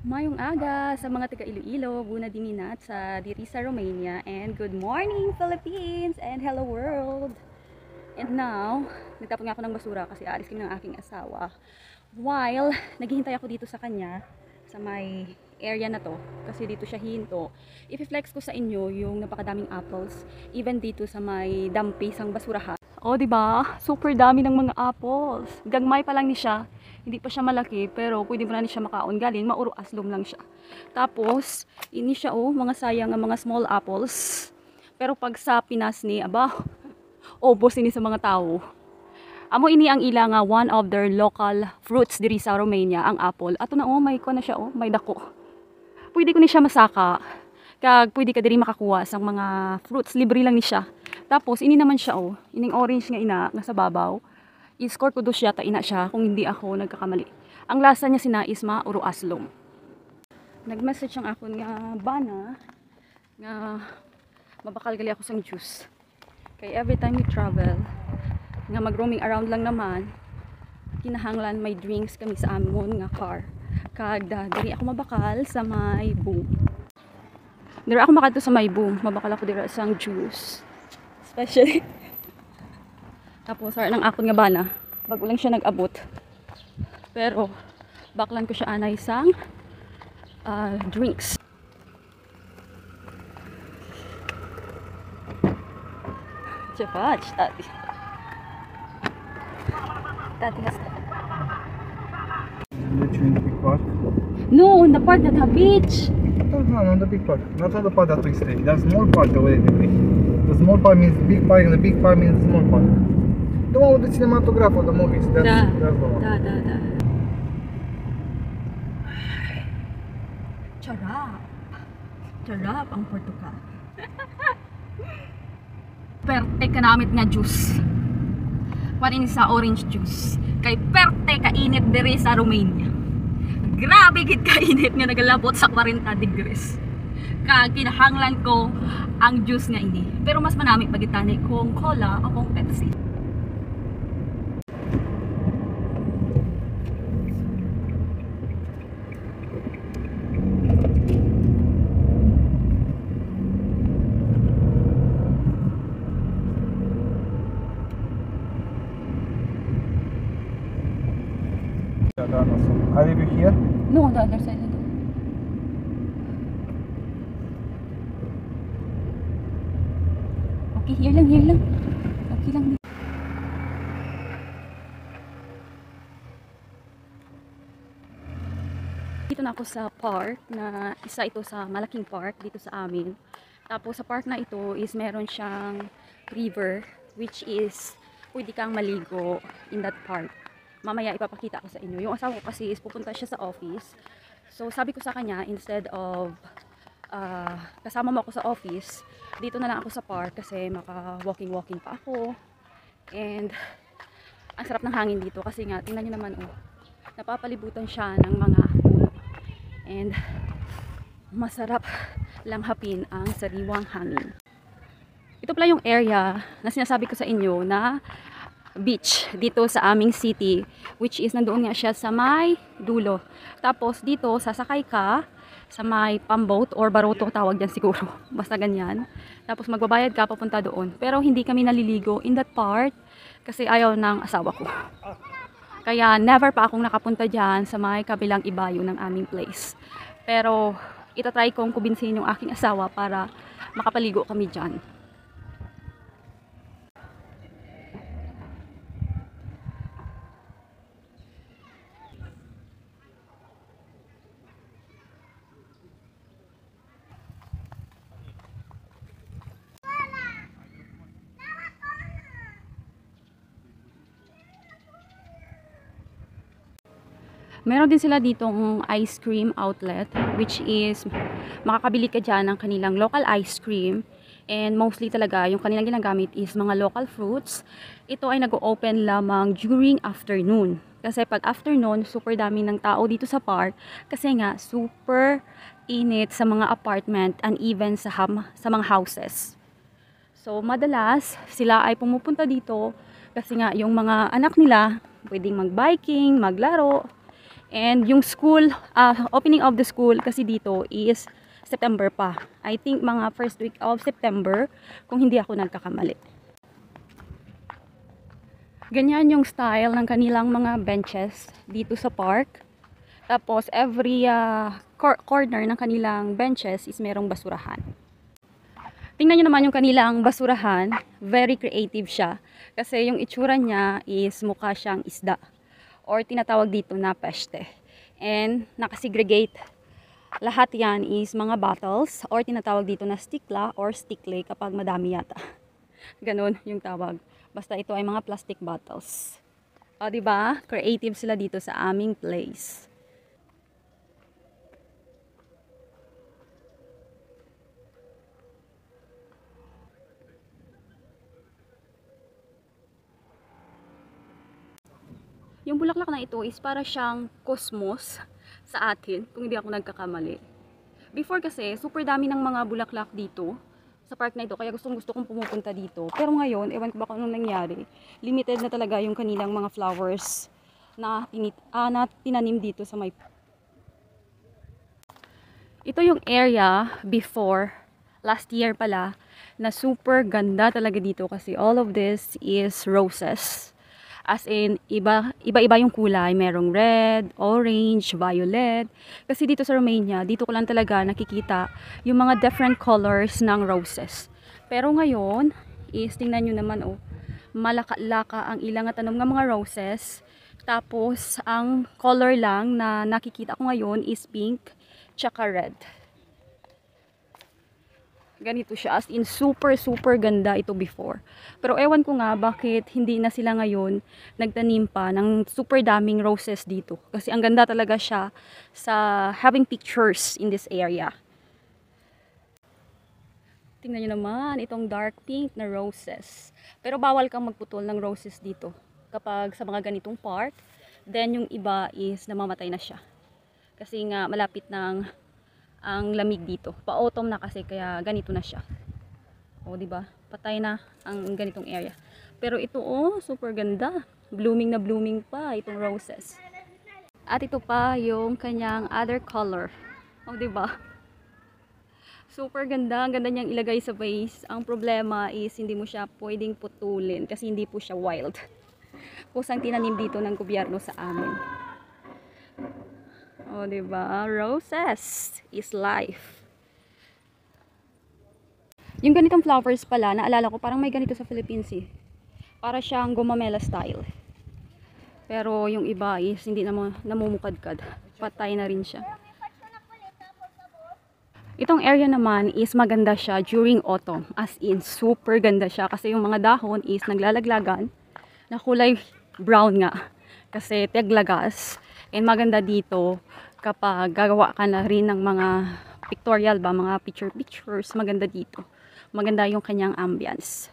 Mayong aga sa mga taga Iloilo, Buna Diminat sa diri sa Romania, and good morning Philippines and hello world. And now, nagtapon nga ako ng basura kasi aalis kami ng aking asawa. While naghihintay ako dito sa kanya sa may area na to kasi dito siya hinto. I-flex ko sa inyo yung napakadaming apples even dito sa may dampisang basurahan. Oh, di ba? Super dami ng mga apples. Gagmay pa lang ni siya. Hindi pa siya malaki, pero pwede mo na ni siya makaon. Galing, mauro aslom lang siya. Tapos, ini siya mga sayang ang mga small apples. Pero pag sa Pinas ni, aba, obos ini sa mga tao. Amo ini ang ila nga one of their local fruits diri sa Romania, ang apple. Ato na may ko na siya may dako. Pwede ko ni siya masaka. Kag pwede ka diri makakuha sang mga fruits, libre lang ni siya. Tapos ini naman siya ining orange nga ina nga sa babaw. I-score ko do siya ta ina siya kung hindi ako nagkakamali. Ang lasa niya sinais mauro aslom. Nag-message ang akon nga bana nga mabakal gali ako sang juice. Kay every time we travel nga mag-roaming around lang naman, kinahanglan may drinks kami sa amon nga car. Kag diri ako mabakal sa may boom. Dira ako makadto sa may boom, mabakal ako dira sang juice. Especially tapos sar nang akon nga bana, bago lang siya nag-abot. Pero baklan ko siya anay sang drinks. Chapach, tati. Tati has. Literally in the big park? No, on the part that have beach. No, on the big park. Not on the part that we stay. That's small park the way they play. The small park means big park and the big park means small park. The one with the cinematograph of the movies. That's the one. Da. Charap. Charap ang Portugal. Perte ka namit nga juice. Parin sa orange juice. Kay perte ka init diri sa Romania. Grabe gid ka init nga nagalabot sa 40 degrees. Kag kinahanglan ko ang juice nga ini. Pero mas manami pagitani kung cola o kung Pepsi. Are you here? No, on the other side. Okay, here lang. Okay lang. Dito na ako sa park na isa ito sa malaking park dito sa amin. Tapos sa park na ito is meron siyang river which is pwede kang maligo in that park. Mamaya ipapakita ko sa inyo. Yung asawa ko kasi is pupunta siya sa office. So sabi ko sa kanya, instead of kasama mo ako sa office, dito na lang ako sa park kasi maka walking pa ako. And ang sarap ng hangin dito kasi nga, tingnan nyo naman napapalibutan siya ng mga puno. And masarap lang hapin ang sariwang hangin. Ito pala yung area na sinasabi ko sa inyo na beach dito sa aming city, which is nandoon nga siya sa may dulo. Tapos dito sasakay ka sa may pamboat or baroto tawag dyan siguro, basta ganyan. Tapos magbabayad ka papunta doon, pero hindi kami naliligo in that part kasi ayaw ng asawa ko. Kaya never pa akong nakapunta dyan sa may kabilang ibayo ng aming place. Pero itatry kong kubinsin yung aking asawa para makapaligo kami dyan. Meron din sila ditong ice cream outlet, which is makakabili ka dyan ng kanilang local ice cream. And mostly talaga yung kanilang ginagamit is mga local fruits. Ito ay nag-open lamang during afternoon. Kasi pag afternoon, super dami ng tao dito sa park. Kasi nga, super init sa mga apartment and even sa mga houses. So madalas sila ay pumupunta dito kasi nga yung mga anak nila pwedeng mag-biking, maglaro. And yung school, opening of the school kasi dito is September pa. I think mga first week of September, kung hindi ako nagkakamali. Ganyan yung style ng kanilang mga benches dito sa park. Tapos every corner ng kanilang benches is merong basurahan. Tingnan nyo naman yung kanilang basurahan. Very creative siya. Kasi yung itsura niya is mukha siyang isda. Or tinatawag dito na peste. And nakasegregate. Lahat yan is mga bottles. Or tinatawag dito na stikla or stickle kapag madami yata. Ganon yung tawag. Basta ito ay mga plastic bottles. O, diba? Creative sila dito sa aming place. Yung bulaklak na ito is para siyang cosmos sa atin, kung hindi ako nagkakamali. Before kasi, super dami ng mga bulaklak dito sa park na ito, kaya gusto kong pumupunta dito. Pero ngayon, ewan ko ba kung anong nangyari, limited na talaga yung kanilang mga flowers na tinanim dito sa may... Ito yung area before, last year pala, na super ganda talaga dito kasi all of this is roses. As in, iba-iba yung kulay. Merong red, orange, violet. Kasi dito sa Romania, dito ko lang talaga nakikita yung mga different colors ng roses. Pero ngayon, is tingnan nyo naman, oh, malaka-laka ang ilang tanom ng mga roses. Tapos, ang color lang na nakikita ko ngayon is pink, tsaka red. Ganito siya, as in super ganda ito before. Pero ewan ko nga bakit hindi na sila ngayon nagtanim pa ng super daming roses dito. Kasi ang ganda talaga siya sa having pictures in this area. Tingnan nyo naman itong dark pink na roses. Pero bawal kang magputol ng roses dito kapag sa mga ganitong park. Then yung iba is namamatay na siya. Kasi nga malapit ng ang lamig dito. Pa-autumn na kasi kaya ganito na siya. O, di ba? Patay na ang ganitong area. Pero ito, oh, super ganda. Blooming na blooming pa itong roses. At ito pa yung kanyang other color. O, di ba? Super ganda. Ang ganda niyang ilagay sa vase. Ang problema is hindi mo siya pwedeng putulin kasi hindi po siya wild. Kusang tinanim dito ng gobyerno sa amin. O, diba? Roses is life. Yung ganitong flowers pala, naalala ko, parang may ganito sa Philippines eh. Para siyang gumamela style. Pero yung iba is hindi namumukadkad. Patay na rin siya. Itong area naman is maganda siya during autumn. As in, super ganda siya. Kasi yung mga dahon is naglalaglagan na kulay brown nga. Kasi teglagas. And maganda dito kapag gagawa ka na rin ng mga pictorial ba, mga pictures, maganda dito. Maganda yung kanyang ambience.